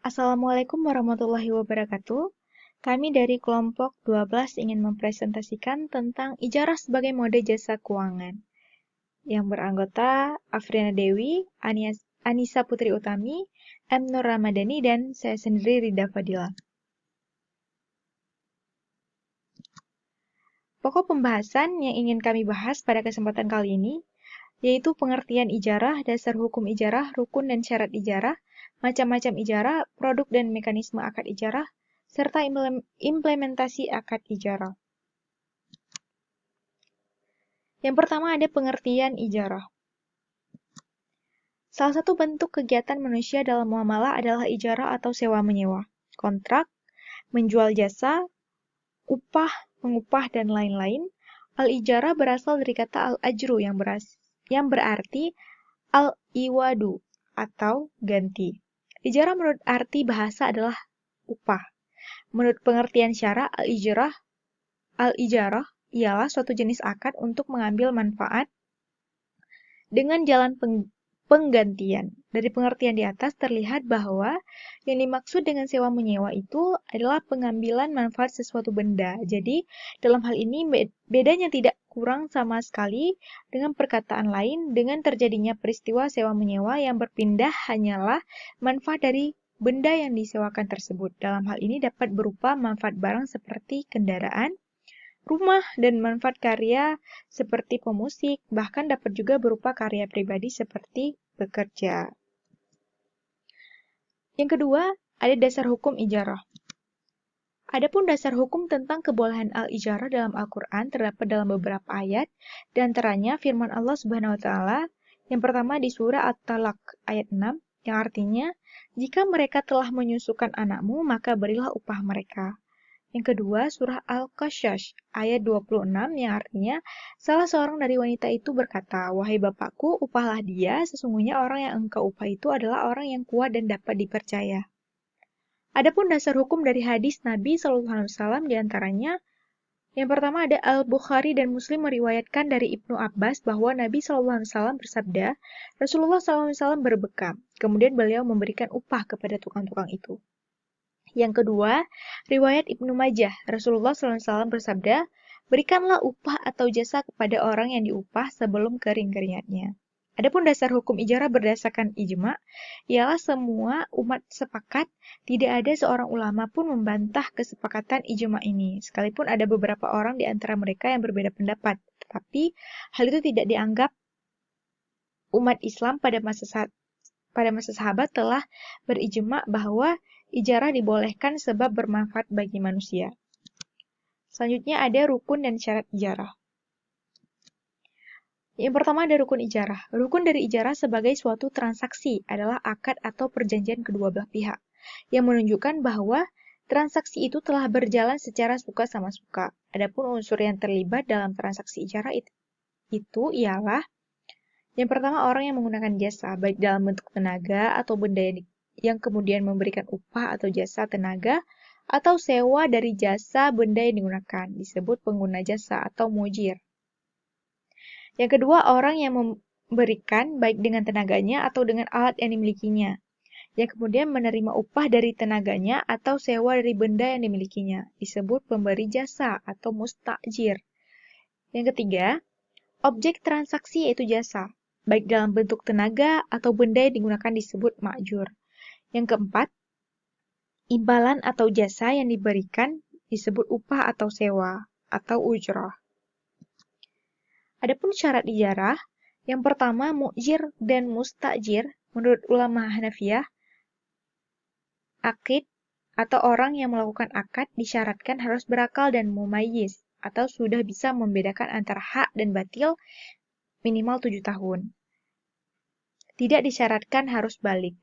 Assalamualaikum warahmatullahi wabarakatuh. Kami dari kelompok 12 ingin mempresentasikan tentang ijarah sebagai mode jasa keuangan yang beranggota Afriana Dewi, Anissa Putri Utami, M. Nur Ramadhani, dan saya sendiri Rida Fadila. Pokok pembahasan yang ingin kami bahas pada kesempatan kali ini yaitu pengertian ijarah, dasar hukum ijarah, rukun dan syarat ijarah, macam-macam ijarah, produk dan mekanisme akad ijarah, serta implementasi akad ijarah. Yang pertama ada pengertian ijarah. Salah satu bentuk kegiatan manusia dalam muamalah adalah ijarah atau sewa-menyewa, kontrak, menjual jasa, upah, mengupah, dan lain-lain. Al-ijarah berasal dari kata al-ajru yang berarti al-iwadu atau ganti. Ijarah menurut arti bahasa adalah upah. Menurut pengertian syara, al-ijarah ialah suatu jenis akad untuk mengambil manfaat dengan jalan penggantian. Dari pengertian di atas terlihat bahwa yang dimaksud dengan sewa-menyewa itu adalah pengambilan manfaat sesuatu benda. Jadi, dalam hal ini bedanya tidak kurang sama sekali dengan perkataan lain dengan terjadinya peristiwa sewa-menyewa yang berpindah hanyalah manfaat dari benda yang disewakan tersebut. Dalam hal ini dapat berupa manfaat barang seperti kendaraan, rumah, dan manfaat karya seperti pemusik, bahkan dapat juga berupa karya pribadi seperti bekerja. Yang kedua, ada dasar hukum ijarah. Adapun dasar hukum tentang kebolehan al-ijarah dalam Al-Quran terdapat dalam beberapa ayat, di antaranya firman Allah Subhanahu wa Ta'ala yang pertama di surah At-Talaq ayat 6, yang artinya, jika mereka telah menyusukan anakmu, maka berilah upah mereka. Yang kedua, surah Al-Qasas ayat 26 yang artinya, salah seorang dari wanita itu berkata, wahai bapakku, upahlah dia, sesungguhnya orang yang engkau upah itu adalah orang yang kuat dan dapat dipercaya. Adapun dasar hukum dari hadis Nabi SAW di antaranya, yang pertama ada Al-Bukhari dan Muslim meriwayatkan dari Ibnu Abbas bahwa Nabi SAW bersabda, Rasulullah SAW berbekam, kemudian beliau memberikan upah kepada tukang-tukang itu. Yang kedua, riwayat Ibnu Majah, Rasulullah SAW bersabda, berikanlah upah atau jasa kepada orang yang diupah sebelum kering-keringatnya. Adapun dasar hukum ijarah berdasarkan ijma, ialah semua umat sepakat, tidak ada seorang ulama pun membantah kesepakatan ijma ini, sekalipun ada beberapa orang di antara mereka yang berbeda pendapat. Tetapi, hal itu tidak dianggap umat Islam pada masa sahabat telah berijma bahwa ijarah dibolehkan sebab bermanfaat bagi manusia. Selanjutnya ada rukun dan syarat ijarah. Yang pertama ada rukun ijarah. Rukun dari ijarah sebagai suatu transaksi adalah akad atau perjanjian kedua belah pihak yang menunjukkan bahwa transaksi itu telah berjalan secara suka sama suka. Adapun unsur yang terlibat dalam transaksi ijarah itu ialah yang pertama orang yang menggunakan jasa baik dalam bentuk tenaga atau benda yang kemudian memberikan upah atau jasa tenaga atau sewa dari jasa benda yang digunakan disebut pengguna jasa atau mujir. Yang kedua, orang yang memberikan baik dengan tenaganya atau dengan alat yang dimilikinya, yang kemudian menerima upah dari tenaganya atau sewa dari benda yang dimilikinya, disebut pemberi jasa atau mustajir. Yang ketiga, objek transaksi yaitu jasa, baik dalam bentuk tenaga atau benda yang digunakan disebut ma'jur. Yang keempat, imbalan atau jasa yang diberikan disebut upah atau sewa atau ujrah. Adapun syarat ijarah, yang pertama mu'jir dan mustajir, menurut ulama Hanafiyah, akid atau orang yang melakukan akad disyaratkan harus berakal dan mumayyiz, atau sudah bisa membedakan antara hak dan batil minimal 7 tahun. Tidak disyaratkan harus balik.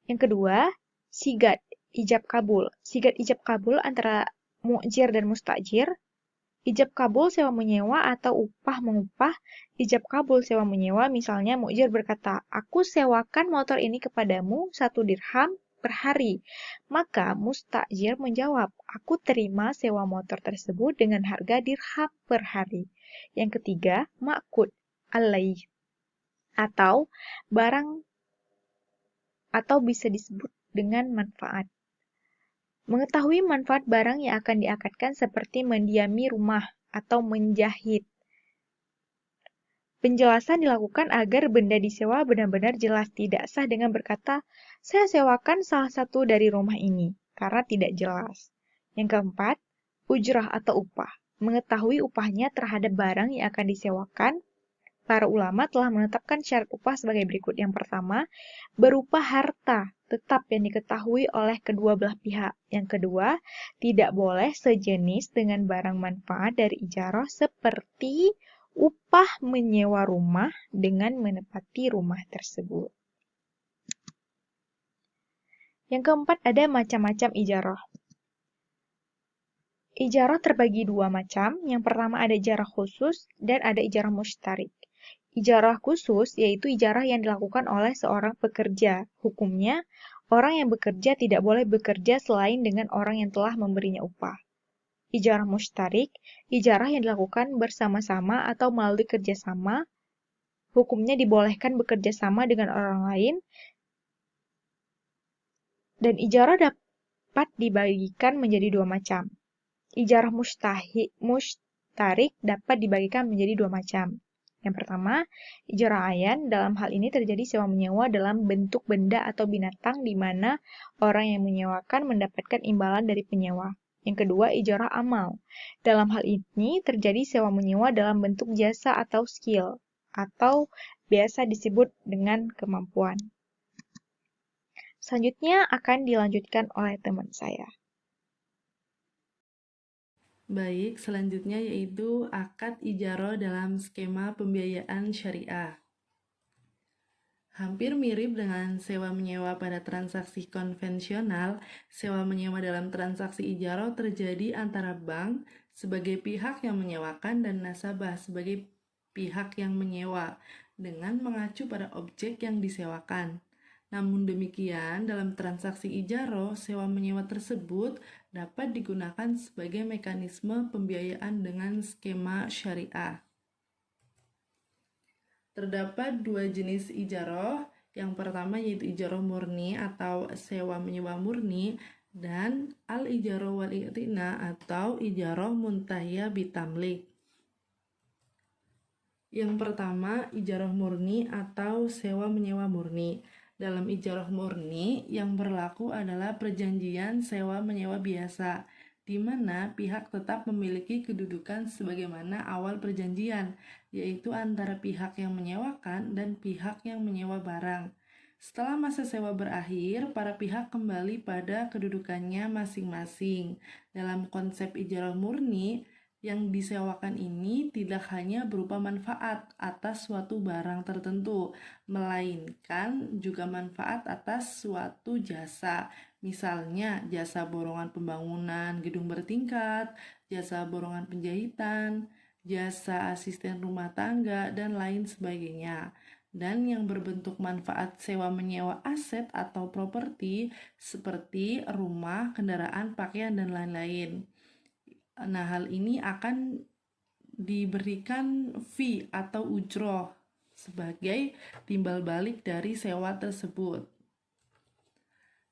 Yang kedua, sigat, ijab kabul. Sigat ijab kabul antara mu'jir dan mustajir. Ijab kabul sewa menyewa atau upah mengupah. Ijab kabul sewa menyewa, misalnya mu'jir berkata, aku sewakan motor ini kepadamu 1 dirham per hari. Maka mustajir menjawab, aku terima sewa motor tersebut dengan harga dirham per hari. Yang ketiga, ma'kud alaih atau barang atau bisa disebut dengan manfaat. Mengetahui manfaat barang yang akan diakadkan seperti mendiami rumah atau menjahit. Penjelasan dilakukan agar benda disewa benar-benar jelas, tidak sah dengan berkata, saya sewakan salah satu dari rumah ini, karena tidak jelas. Yang keempat, ujrah atau upah. Mengetahui upahnya terhadap barang yang akan disewakan, para ulama telah menetapkan syarat upah sebagai berikut. Yang pertama, berupa harta tetap yang diketahui oleh kedua belah pihak. Yang kedua, tidak boleh sejenis dengan barang manfaat dari ijarah seperti upah menyewa rumah dengan menepati rumah tersebut. Yang keempat, ada macam-macam ijarah. Ijarah terbagi dua macam. Yang pertama ada ijarah khusus dan ada ijarah mushtarik. Ijarah khusus yaitu ijarah yang dilakukan oleh seorang pekerja. Hukumnya, orang yang bekerja tidak boleh bekerja selain dengan orang yang telah memberinya upah. Ijarah mushtarik, ijarah yang dilakukan bersama-sama atau melalui kerjasama. Hukumnya dibolehkan bekerja sama dengan orang lain. Dan ijarah dapat dibagikan menjadi dua macam. Ijarah mushtarik dapat dibagikan menjadi dua macam. Yang pertama, ijarah ayan. Dalam hal ini terjadi sewa-menyewa dalam bentuk benda atau binatang di mana orang yang menyewakan mendapatkan imbalan dari penyewa. Yang kedua, ijarah amal. Dalam hal ini terjadi sewa-menyewa dalam bentuk jasa atau skill, atau biasa disebut dengan kemampuan. Selanjutnya akan dilanjutkan oleh teman saya. Baik, selanjutnya yaitu akad ijarah dalam skema pembiayaan syariah. Hampir mirip dengan sewa-menyewa pada transaksi konvensional, sewa-menyewa dalam transaksi ijarah terjadi antara bank sebagai pihak yang menyewakan dan nasabah sebagai pihak yang menyewa dengan mengacu pada objek yang disewakan. Namun demikian, dalam transaksi ijarah, sewa-menyewa tersebut dapat digunakan sebagai mekanisme pembiayaan dengan skema syariah. Terdapat dua jenis ijarah. Yang pertama yaitu ijarah murni atau sewa-menyewa murni dan al-ijarah wal-i'tina atau ijarah muntahiyah bitamlik. Yang pertama, ijarah murni atau sewa-menyewa murni. Dalam ijarah murni, yang berlaku adalah perjanjian sewa-menyewa biasa, di mana pihak tetap memiliki kedudukan sebagaimana awal perjanjian, yaitu antara pihak yang menyewakan dan pihak yang menyewa barang. Setelah masa sewa berakhir, para pihak kembali pada kedudukannya masing-masing. Dalam konsep ijarah murni, yang disewakan ini tidak hanya berupa manfaat atas suatu barang tertentu, melainkan juga manfaat atas suatu jasa. Misalnya, jasa borongan pembangunan gedung bertingkat, jasa borongan penjahitan, jasa asisten rumah tangga, dan lain sebagainya. Dan yang berbentuk manfaat sewa-menyewa aset atau properti seperti rumah, kendaraan, pakaian, dan lain-lain. Nah, hal ini akan diberikan fee atau ujroh sebagai timbal balik dari sewa tersebut.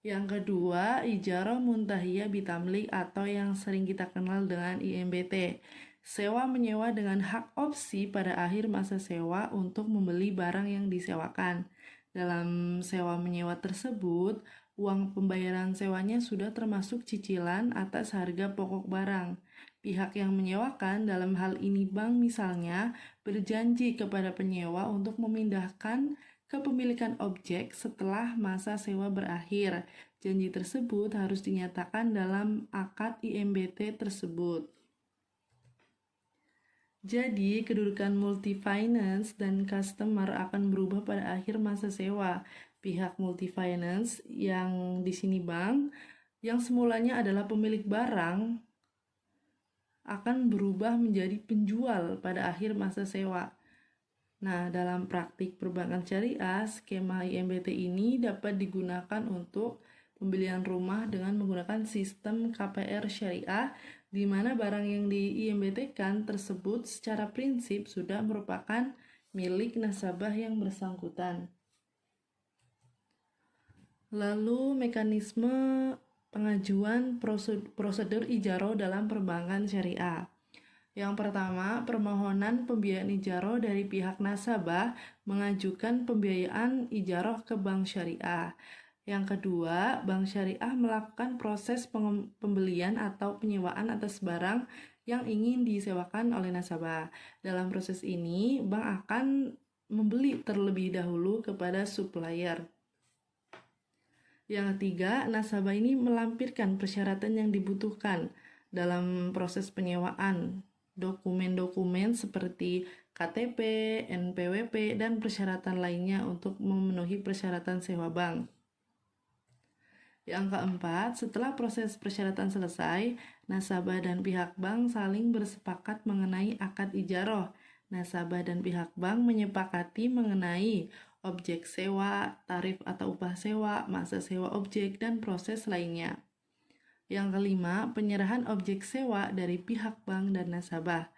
Yang kedua, ijarah muntahiyah bitamlik atau yang sering kita kenal dengan IMBT. Sewa menyewa dengan hak opsi pada akhir masa sewa untuk membeli barang yang disewakan. Dalam sewa menyewa tersebut, uang pembayaran sewanya sudah termasuk cicilan atas harga pokok barang. Pihak yang menyewakan, dalam hal ini bank misalnya, berjanji kepada penyewa untuk memindahkan kepemilikan objek setelah masa sewa berakhir. Janji tersebut harus dinyatakan dalam akad IMBT tersebut. Jadi, kedudukan multi-finance dan customer akan berubah pada akhir masa sewa. Pihak multi-finance yang di sini bank, yang semulanya adalah pemilik barang, akan berubah menjadi penjual pada akhir masa sewa. Nah, dalam praktik perbankan syariah, skema IMBT ini dapat digunakan untuk pembelian rumah dengan menggunakan sistem KPR syariah, di mana barang yang di IMBT-kan tersebut secara prinsip sudah merupakan milik nasabah yang bersangkutan. Lalu mekanisme pengajuan prosedur ijaroh dalam perbankan syariah. Yang pertama, permohonan pembiayaan ijaroh dari pihak nasabah mengajukan pembiayaan ijaroh ke bank syariah. Yang kedua, bank syariah melakukan proses pembelian atau penyewaan atas barang yang ingin disewakan oleh nasabah. Dalam proses ini, bank akan membeli terlebih dahulu kepada supplier. Yang ketiga, nasabah ini melampirkan persyaratan yang dibutuhkan dalam proses penyewaan. Dokumen-dokumen seperti KTP, NPWP, dan persyaratan lainnya untuk memenuhi persyaratan sewa bank. Yang keempat, setelah proses persyaratan selesai, nasabah dan pihak bank saling bersepakat mengenai akad ijaroh. Nasabah dan pihak bank menyepakati mengenai objek sewa, tarif atau upah sewa, masa sewa objek, dan proses lainnya. Yang kelima, penyerahan objek sewa dari pihak bank dan nasabah.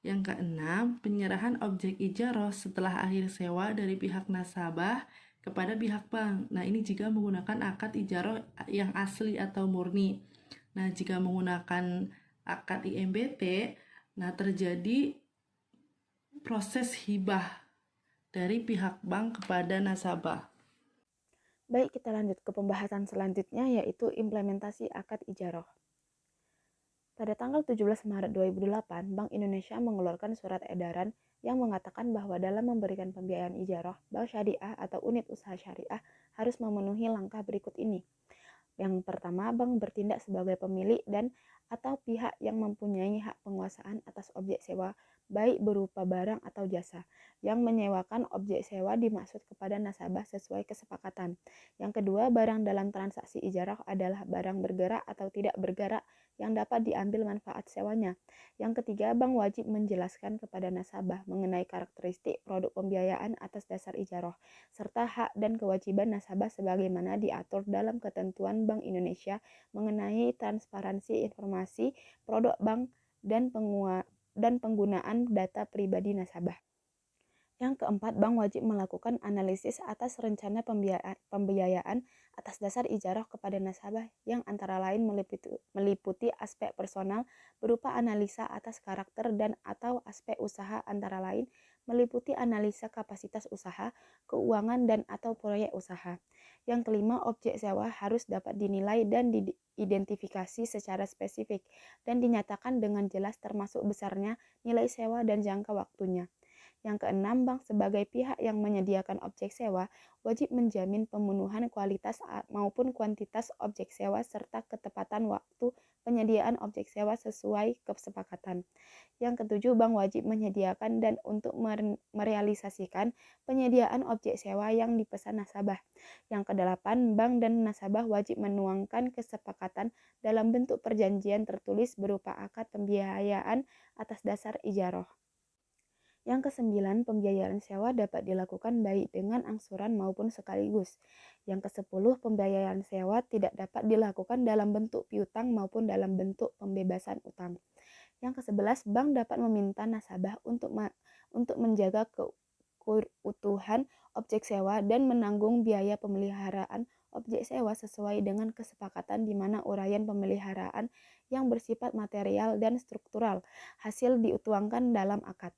Yang keenam, penyerahan objek ijaroh setelah akhir sewa dari pihak nasabah kepada pihak bank. Nah, ini jika menggunakan akad ijaroh yang asli atau murni. Nah, jika menggunakan akad IMBT, nah terjadi proses hibah dari pihak bank kepada nasabah. Baik, kita lanjut ke pembahasan selanjutnya, yaitu implementasi akad ijaroh. Pada tanggal 17 Maret 2008, Bank Indonesia mengeluarkan surat edaran yang mengatakan bahwa dalam memberikan pembiayaan ijaroh, bank syariah atau unit usaha syariah harus memenuhi langkah berikut ini. Yang pertama, bank bertindak sebagai pemilik dan atau pihak yang mempunyai hak penguasaan atas objek sewa, baik berupa barang atau jasa. Yang menyewakan objek sewa dimaksud kepada nasabah sesuai kesepakatan. Yang kedua, barang dalam transaksi ijarah adalah barang bergerak atau tidak bergerak yang dapat diambil manfaat sewanya. Yang ketiga, bank wajib menjelaskan kepada nasabah mengenai karakteristik produk pembiayaan atas dasar ijarah, serta hak dan kewajiban nasabah sebagaimana diatur dalam ketentuan Bank Indonesia mengenai transparansi informasi produk bank dan penggunaan data pribadi nasabah. Yang keempat, bank wajib melakukan analisis atas rencana pembiayaan atas dasar ijarah kepada nasabah yang antara lain meliputi aspek personal berupa analisa atas karakter dan atau aspek usaha antara lain meliputi analisa kapasitas usaha, keuangan dan atau proyek usaha. Yang kelima, objek sewa harus dapat dinilai dan diidentifikasi secara spesifik dan dinyatakan dengan jelas termasuk besarnya nilai sewa dan jangka waktunya. Yang keenam, bank sebagai pihak yang menyediakan objek sewa wajib menjamin pemenuhan kualitas maupun kuantitas objek sewa serta ketepatan waktu penyediaan objek sewa sesuai kesepakatan. Yang ketujuh, bank wajib menyediakan dan untuk merealisasikan penyediaan objek sewa yang dipesan nasabah. Yang kedelapan, bank dan nasabah wajib menuangkan kesepakatan dalam bentuk perjanjian tertulis berupa akad pembiayaan atas dasar ijarah. Yang kesembilan, pembiayaan sewa dapat dilakukan baik dengan angsuran maupun sekaligus. Yang kesepuluh, pembiayaan sewa tidak dapat dilakukan dalam bentuk piutang maupun dalam bentuk pembebasan utang. Yang kesebelas, bank dapat meminta nasabah untuk menjaga keutuhan objek sewa dan menanggung biaya pemeliharaan objek sewa sesuai dengan kesepakatan di mana uraian pemeliharaan yang bersifat material dan struktural hasil diutuangkan dalam akad.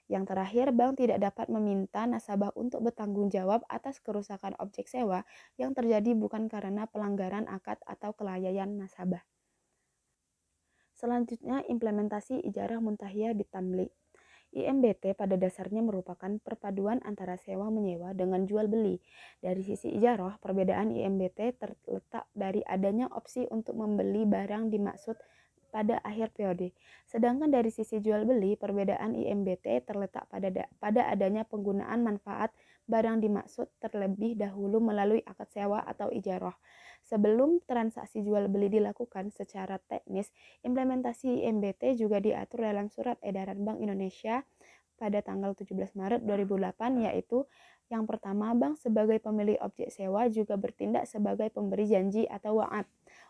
Yang terakhir, bank tidak dapat meminta nasabah untuk bertanggung jawab atas kerusakan objek sewa yang terjadi bukan karena pelanggaran akad atau kelalaian nasabah. Selanjutnya, implementasi ijarah muntahiyah bitamlik. IMBT pada dasarnya merupakan perpaduan antara sewa-menyewa dengan jual-beli. Dari sisi ijarah, perbedaan IMBT terletak dari adanya opsi untuk membeli barang dimaksud pada akhir periode. Sedangkan dari sisi jual beli, perbedaan IMBT terletak pada adanya penggunaan manfaat barang dimaksud terlebih dahulu melalui akad sewa atau ijarah. Sebelum transaksi jual beli dilakukan secara teknis, implementasi IMBT juga diatur dalam Surat Edaran Bank Indonesia pada tanggal 17 Maret 2008, yaitu yang pertama, bank sebagai pemilik objek sewa juga bertindak sebagai pemberi janji atau wa'ad.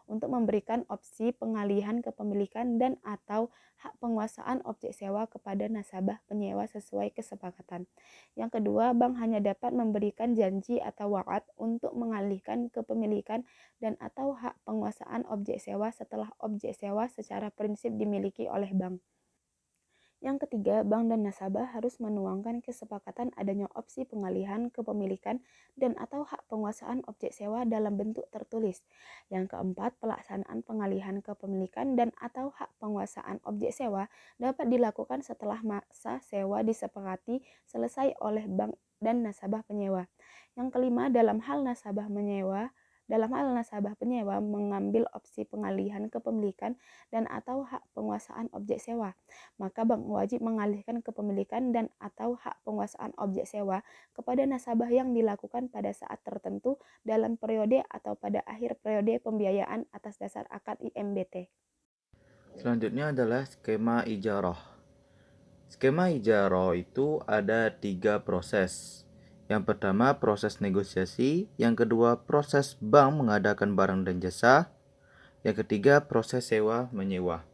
untuk memberikan opsi pengalihan kepemilikan dan atau hak penguasaan objek sewa kepada nasabah penyewa sesuai kesepakatan. Yang kedua, bank hanya dapat memberikan janji atau wa'ad untuk mengalihkan kepemilikan dan atau hak penguasaan objek sewa setelah objek sewa secara prinsip dimiliki oleh bank. Yang ketiga, bank dan nasabah harus menuangkan kesepakatan adanya opsi pengalihan kepemilikan dan atau hak penguasaan objek sewa dalam bentuk tertulis. Yang keempat, pelaksanaan pengalihan kepemilikan dan atau hak penguasaan objek sewa dapat dilakukan setelah masa sewa disepakati selesai oleh bank dan nasabah penyewa. Yang kelima, dalam hal nasabah penyewa mengambil opsi pengalihan kepemilikan dan atau hak penguasaan objek sewa, maka bank wajib mengalihkan kepemilikan dan atau hak penguasaan objek sewa kepada nasabah yang dilakukan pada saat tertentu dalam periode atau pada akhir periode pembiayaan atas dasar akad IMBT. Selanjutnya adalah skema ijarah. Skema ijarah itu ada 3 proses. Yang pertama proses negosiasi, yang kedua proses bank mengadakan barang dan jasa, yang ketiga proses sewa menyewa.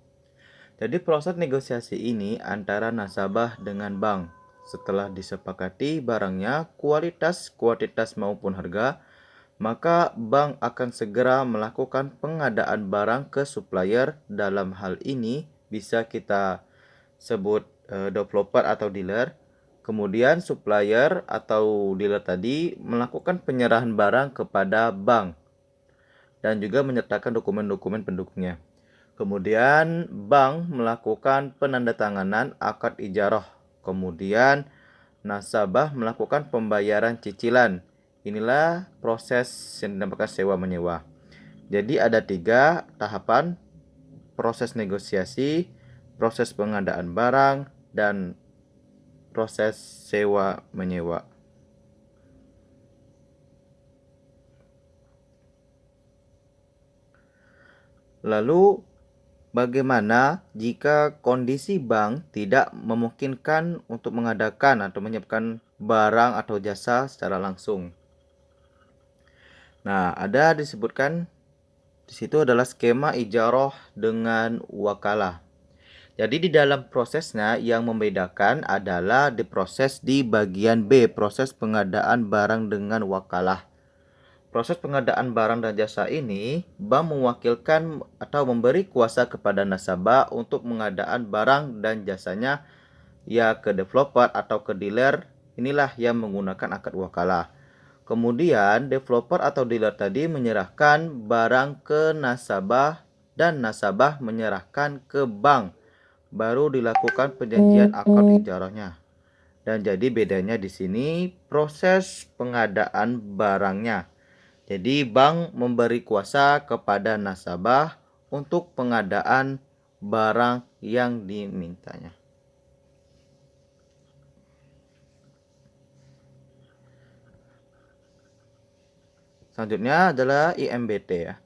Jadi proses negosiasi ini antara nasabah dengan bank. Setelah disepakati barangnya, kualitas, kuantitas maupun harga, maka bank akan segera melakukan pengadaan barang ke supplier. Dalam hal ini bisa kita sebut developer atau dealer. Kemudian supplier atau dealer tadi melakukan penyerahan barang kepada bank dan juga menyertakan dokumen-dokumen pendukungnya. Kemudian bank melakukan penandatanganan akad ijarah. Kemudian nasabah melakukan pembayaran cicilan. Inilah proses yang dinamakan sewa menyewa. Jadi ada 3 tahapan: proses negosiasi, proses pengadaan barang, dan proses sewa menyewa. Lalu bagaimana jika kondisi bank tidak memungkinkan untuk mengadakan atau menyiapkan barang atau jasa secara langsung? Nah, ada disebutkan di situ adalah skema ijarah dengan wakalah. Jadi di dalam prosesnya yang membedakan adalah diproses di bagian B, proses pengadaan barang dengan wakalah. Proses pengadaan barang dan jasa ini, bank mewakilkan atau memberi kuasa kepada nasabah untuk pengadaan barang dan jasanya ya ke developer atau ke dealer. Inilah yang menggunakan akad wakalah. Kemudian developer atau dealer tadi menyerahkan barang ke nasabah dan nasabah menyerahkan ke bank. Baru dilakukan perjanjian akad ijarahnya. Dan jadi bedanya di sini proses pengadaan barangnya. Jadi bank memberi kuasa kepada nasabah untuk pengadaan barang yang dimintanya. Selanjutnya adalah IMBT ya.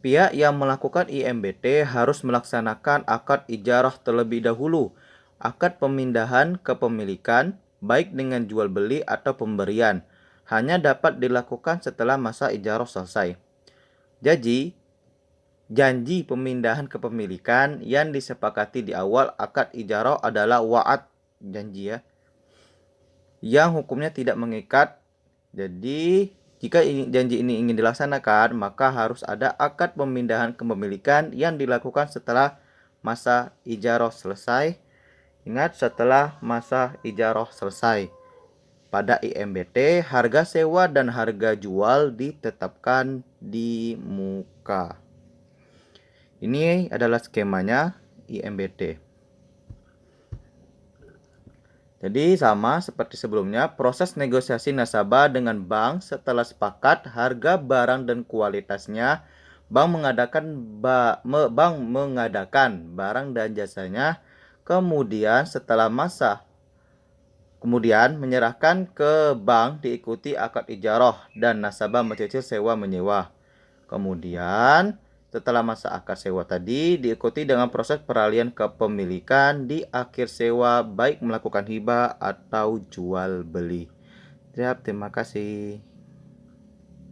Pihak yang melakukan IMBT harus melaksanakan akad ijarah terlebih dahulu. Akad pemindahan kepemilikan, baik dengan jual beli atau pemberian, hanya dapat dilakukan setelah masa ijarah selesai. Jadi, janji pemindahan kepemilikan yang disepakati di awal akad ijarah adalah wa'ad, janji ya, yang hukumnya tidak mengikat. Jadi jika janji ini ingin dilaksanakan, maka harus ada akad pemindahan kepemilikan yang dilakukan setelah masa ijarah selesai. Ingat, setelah masa ijarah selesai. Pada IMBT, harga sewa dan harga jual ditetapkan di muka. Ini adalah skemanya IMBT. Jadi sama seperti sebelumnya, proses negosiasi nasabah dengan bank setelah sepakat harga barang dan kualitasnya, bank mengadakan barang dan jasanya, kemudian menyerahkan ke bank diikuti akad ijarah dan nasabah mencicil sewa menyewa. Kemudian setelah masa akad sewa tadi diikuti dengan proses peralihan kepemilikan di akhir sewa, baik melakukan hibah atau jual beli. Terima kasih.